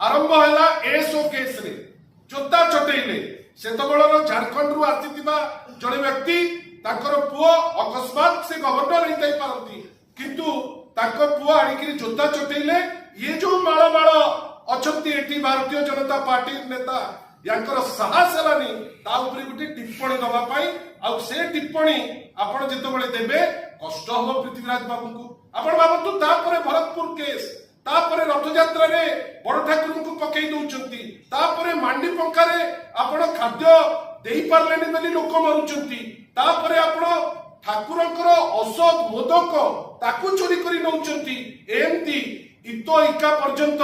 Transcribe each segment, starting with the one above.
आरंभ है SO case रे जोता चटेले सेतबेलर झारखंड रु आसीथिबा जड़े व्यक्ति ताकर पुओ अकस्मात से गवर्नर होई पारती किंतु ताकर पुओ आनिकी जोता चटेले ये जो माड़ माड़ अछंती एठी भारतीय जनता पार्टी नेता याकर साहस हलानी ता ऊपर गोटे टिप्पणी दबा पाई आ से टिप्पणी आपण जेतबेले देबे कष्ट हो पृथ्वीराज बाबू को आपण भाबंतु तापरे भरतपुर केस तापरे रथयात्रा रे बड़ ठाकुर को पकई दउचंती तापरे मांडी पंखा रे आपण खाद्य देई पारलेनी बेली लोक मरुचंती तापरे आपण ठाकुरंकर औषध मोदक ताकू चोरी करी नउचंती एमती इतो इका पर्यंत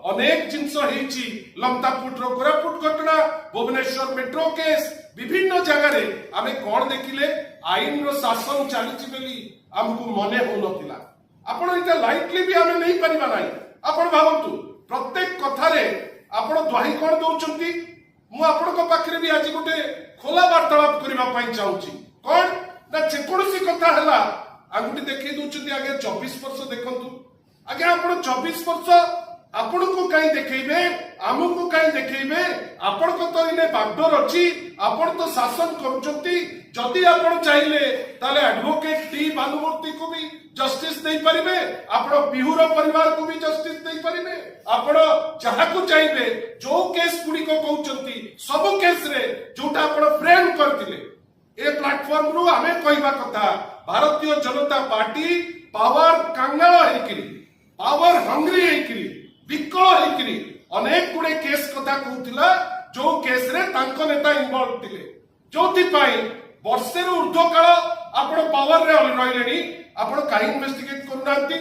अनेक जिनस हेची लमतापुट रो कोरापुट घटना भुवनेश्वर मेट्रो केस विभिन्न जगह रे आमे कोन देखिले आईन रो शासन चलीची बेली हमकु मने हो नथिला आपण इटा लाइटली भी आमे नहीं परिबा नाही आपण भाबंतु प्रत्येक कथा रे आपण द्वाही कोन दउचंती मु आपण को पाखरे भी आज गोटे खोला वार्तालाप करबा पई चाहूची कोन ना जे कोनसी कथा हला आगुटी देखि दउचंती आगे 24 वर्ष देखंतु आगे आपण 24 वर्ष आपण को काई देखेबे हमकु काई देखेबे आपण को तो इने बागडोर अछि आपण तो शासन करूचंती जदि आपण चाहिले ताले एडवोकेट टी भानुमूर्ति को भी जस्टिस दे परिबे आपण बिहुर परिवार को भी जस्टिस दे परिबे आपण जहा को चाहिले जो केस गुडी को कहउचंती सब केस रे जोटा आपण फ्रेम करथिले ए प्लेटफॉर्म रु हमें कहबा कथा Bharatiya Janata party power कांगाल हेकिरी power hungry हेकिरी विकल हेकिरी अनेक गुडे केस कथा कहउतिला जो केस रे तांको नेता इन्वॉल्व थिले जोथि पई वर्षे ऊर्ध्व काल आपण पावर रे रहिलेनी आपण काई इन्वेस्टिगेट करूनांती